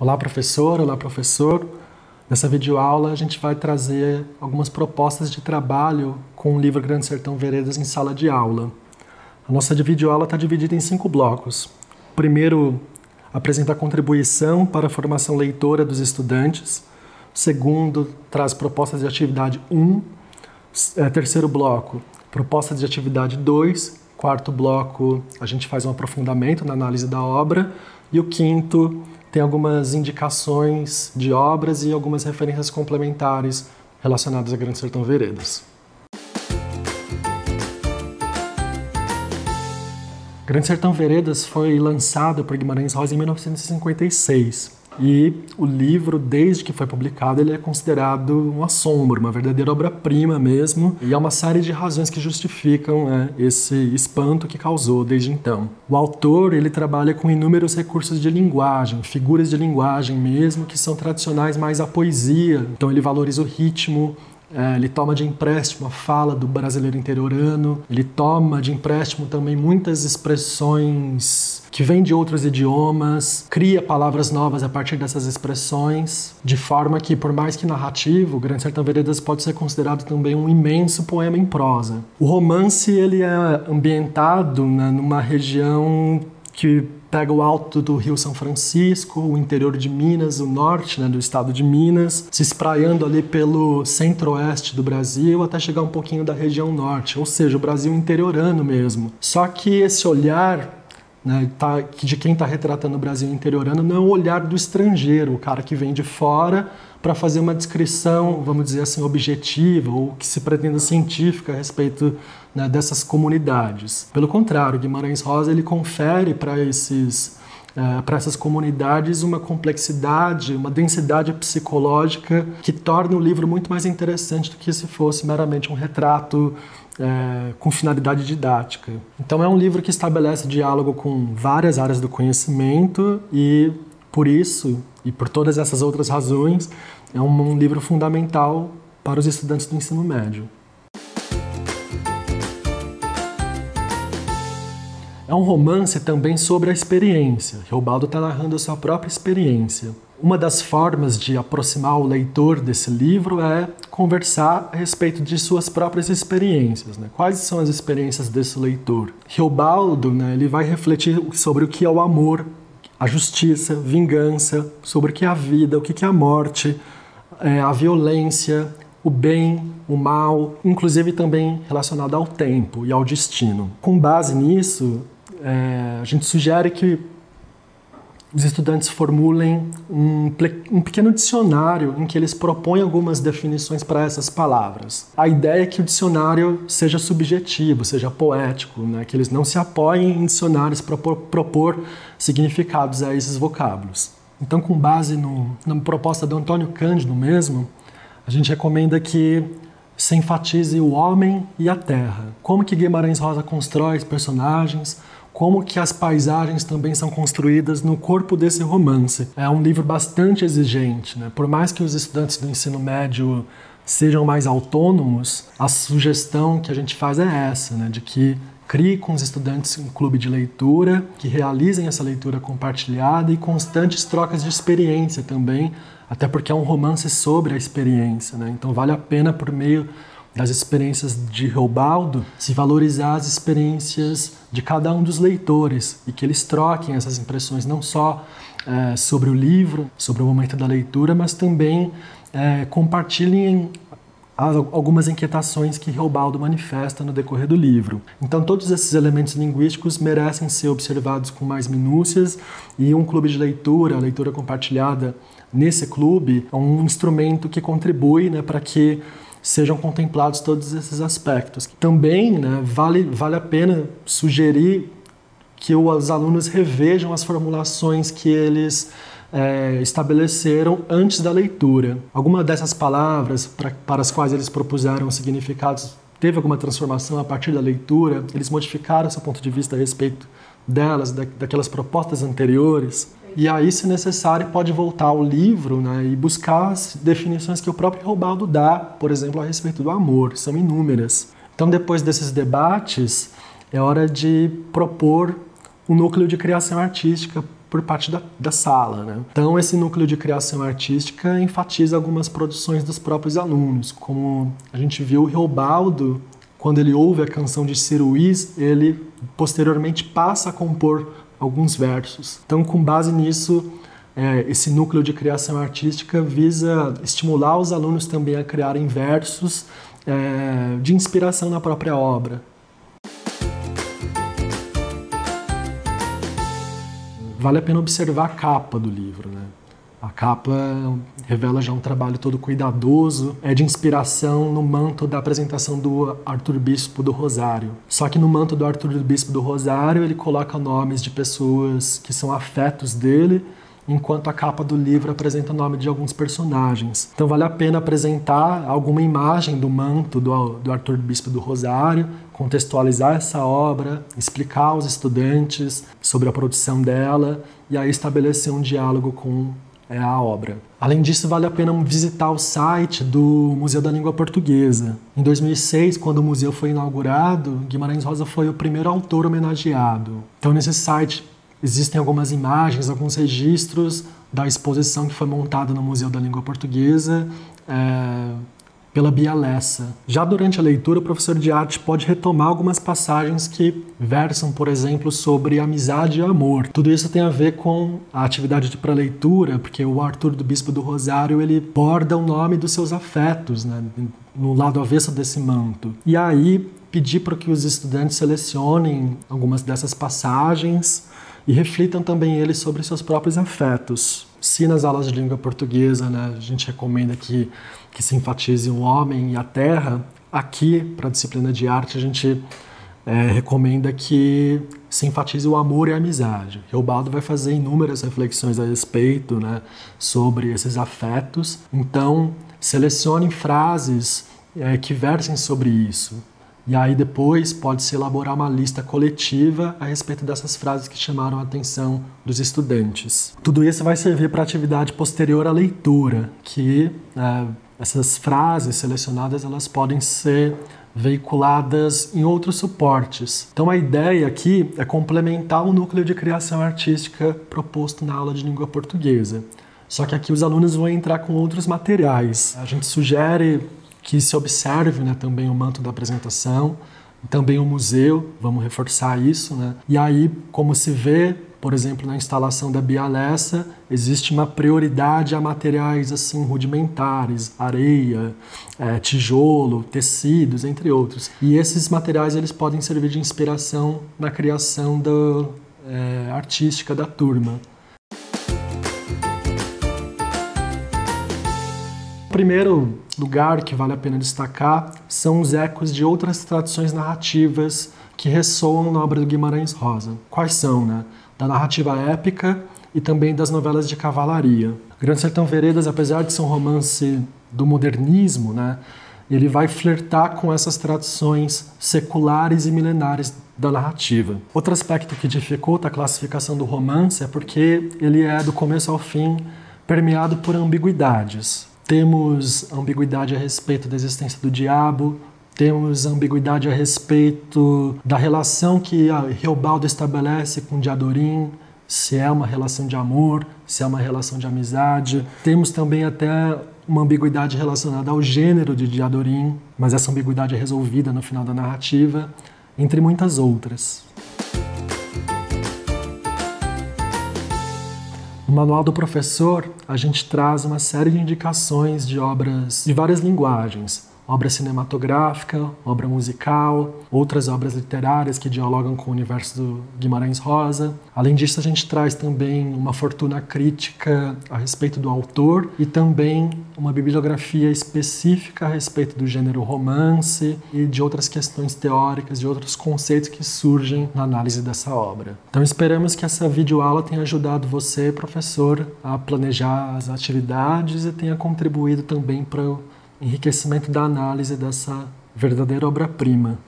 Olá, professor. Olá, professor. Nessa videoaula a gente vai trazer algumas propostas de trabalho com o livro Grande Sertão Veredas em sala de aula. A nossa videoaula está dividida em 5 blocos. O primeiro apresenta a contribuição para a formação leitora dos estudantes. O segundo traz propostas de atividade 1. Terceiro bloco, propostas de atividade 2. Quarto bloco, a gente faz um aprofundamento na análise da obra. E o quinto tem algumas indicações de obras e algumas referências complementares relacionadas a Grande Sertão Veredas. Grande Sertão Veredas foi lançado por Guimarães Rosa em 1956 e o livro, desde que foi publicado, ele é considerado um assombro, uma verdadeira obra-prima mesmo, e há uma série de razões que justificam esse espanto que causou desde então. O autor ele trabalha com inúmeros recursos de linguagem, figuras de linguagem mesmo, que são tradicionais mais à poesia, então ele valoriza o ritmo. Ele toma de empréstimo a fala do brasileiro interiorano, ele toma de empréstimo também muitas expressões que vêm de outros idiomas, cria palavras novas a partir dessas expressões, de forma que, por mais que narrativo, o Grande Sertão Veredas pode ser considerado também um imenso poema em prosa. O romance ele é ambientado numa região que pega o alto do Rio São Francisco, o interior de Minas, o norte do estado de Minas, se espraiando ali pelo centro-oeste do Brasil até chegar um pouquinho da região norte, ou seja, o Brasil interiorano mesmo. Só que esse olhar de quem está retratando o Brasil interiorano não é o olhar do estrangeiro, o cara que vem de fora para fazer uma descrição, vamos dizer assim, objetiva ou que se pretenda científica a respeito dessas comunidades. Pelo contrário, Guimarães Rosa ele confere para essas comunidades uma complexidade, uma densidade psicológica que torna o livro muito mais interessante do que se fosse meramente um retrato com finalidade didática. Então é um livro que estabelece diálogo com várias áreas do conhecimento e, por isso, e por todas essas outras razões, é um livro fundamental para os estudantes do ensino médio. É um romance também sobre a experiência. Reobaldo está narrando a sua própria experiência. Uma das formas de aproximar o leitor desse livro é conversar a respeito de suas próprias experiências. Quais são as experiências desse leitor? Reobaldo ele vai refletir sobre o que é o amor, a justiça, vingança, sobre o que é a vida, o que é a morte, a violência, o bem, o mal, inclusive também relacionado ao tempo e ao destino. Com base nisso, a gente sugere que os estudantes formulem um pequeno dicionário em que eles propõem algumas definições para essas palavras. A ideia é que o dicionário seja subjetivo, seja poético, que eles não se apoiem em dicionários para propor significados a esses vocábulos. Então, com base na proposta do Antônio Cândido mesmo, a gente recomenda que se enfatize o homem e a terra. Como que Guimarães Rosa constrói os personagens, como que as paisagens também são construídas no corpo desse romance. É um livro bastante exigente, Por mais que os estudantes do ensino médio sejam mais autônomos, a sugestão que a gente faz é essa, de que crie com os estudantes um clube de leitura, que realizem essa leitura compartilhada e constantes trocas de experiência também, até porque é um romance sobre a experiência, Então vale a pena, por meio das experiências de Reobaldo, se valorizar as experiências de cada um dos leitores e que eles troquem essas impressões não só sobre o livro, sobre o momento da leitura, mas também compartilhem algumas inquietações que Reobaldo manifesta no decorrer do livro. Então todos esses elementos linguísticos merecem ser observados com mais minúcias e um clube de leitura, a leitura compartilhada nesse clube, é um instrumento que contribui para que sejam contemplados todos esses aspectos. Também vale a pena sugerir que os alunos revejam as formulações que eles estabeleceram antes da leitura. Alguma dessas palavras para as quais eles propuseram significados teve alguma transformação a partir da leitura? Eles modificaram seu ponto de vista a respeito delas, daquelas propostas anteriores? E aí, se necessário, pode voltar ao livro e buscar as definições que o próprio Reobaldo dá, por exemplo, a respeito do amor. São inúmeras. Então, depois desses debates, é hora de propor um núcleo de criação artística por parte da sala, né? Então, esse núcleo de criação artística enfatiza algumas produções dos próprios alunos, como a gente viu o Reobaldo, quando ele ouve a canção de Ciro Luiz, ele posteriormente passa a compor alguns versos. Então, com base nisso, esse núcleo de criação artística visa estimular os alunos também a criarem versos de inspiração na própria obra. Vale a pena observar a capa do livro, né? A capa revela já um trabalho todo cuidadoso, de inspiração no manto da apresentação do Arthur Bispo do Rosário. Só que no manto do Arthur Bispo do Rosário ele coloca nomes de pessoas que são afetos dele, enquanto a capa do livro apresenta o nome de alguns personagens. Então vale a pena apresentar alguma imagem do manto do Arthur Bispo do Rosário, contextualizar essa obra, explicar aos estudantes sobre a produção dela e aí estabelecer um diálogo com a obra. Além disso, vale a pena visitar o site do Museu da Língua Portuguesa. Em 2006, quando o museu foi inaugurado, Guimarães Rosa foi o primeiro autor homenageado. Então, nesse site existem algumas imagens, alguns registros da exposição que foi montada no Museu da Língua Portuguesa pela Bia Lessa. Já durante a leitura, o professor de arte pode retomar algumas passagens que versam, por exemplo, sobre amizade e amor. Tudo isso tem a ver com a atividade de pré-leitura, porque o Arthur do Bispo do Rosário, ele borda o nome dos seus afetos, né, no lado avesso desse manto. E aí, pedir para que os estudantes selecionem algumas dessas passagens e reflitam também eles sobre seus próprios afetos. Se nas aulas de língua portuguesa, né, a gente recomenda que se enfatize o homem e a terra, aqui, para a disciplina de arte, a gente recomenda que se enfatize o amor e a amizade. Reobaldo vai fazer inúmeras reflexões a respeito, né, sobre esses afetos. Então, selecionem frases que versem sobre isso. E aí depois pode-se elaborar uma lista coletiva a respeito dessas frases que chamaram a atenção dos estudantes. Tudo isso vai servir para a atividade posterior à leitura, que essas frases selecionadas elas podem ser veiculadas em outros suportes. Então a ideia aqui é complementar o núcleo de criação artística proposto na aula de língua portuguesa. Só que aqui os alunos vão entrar com outros materiais. A gente sugere que se observe, né, também o manto da apresentação, também o museu, vamos reforçar isso, né? E aí, como se vê, por exemplo, na instalação da Bia Lessa, existe uma prioridade a materiais assim rudimentares, areia, tijolo, tecidos, entre outros. E esses materiais eles podem servir de inspiração na criação artística da turma. O primeiro lugar que vale a pena destacar são os ecos de outras tradições narrativas que ressoam na obra do Guimarães Rosa. Quais são, né? Da narrativa épica e também das novelas de cavalaria. Grande Sertão Veredas, apesar de ser um romance do modernismo, né, ele vai flertar com essas tradições seculares e milenares da narrativa. Outro aspecto que dificulta a classificação do romance é porque ele é, do começo ao fim, permeado por ambiguidades. Temos ambiguidade a respeito da existência do diabo, temos ambiguidade a respeito da relação que Reobaldo estabelece com Diadorim, se é uma relação de amor, se é uma relação de amizade. Temos também até uma ambiguidade relacionada ao gênero de Diadorim, mas essa ambiguidade é resolvida no final da narrativa, entre muitas outras. No Manual do Professor, a gente traz uma série de indicações de obras de várias linguagens. Obra cinematográfica, obra musical, outras obras literárias que dialogam com o universo do Guimarães Rosa. Além disso, a gente traz também uma fortuna crítica a respeito do autor e também uma bibliografia específica a respeito do gênero romance e de outras questões teóricas, de outros conceitos que surgem na análise dessa obra. Então esperamos que essa videoaula tenha ajudado você, professor, a planejar as atividades e tenha contribuído também para o enriquecimento da análise dessa verdadeira obra-prima.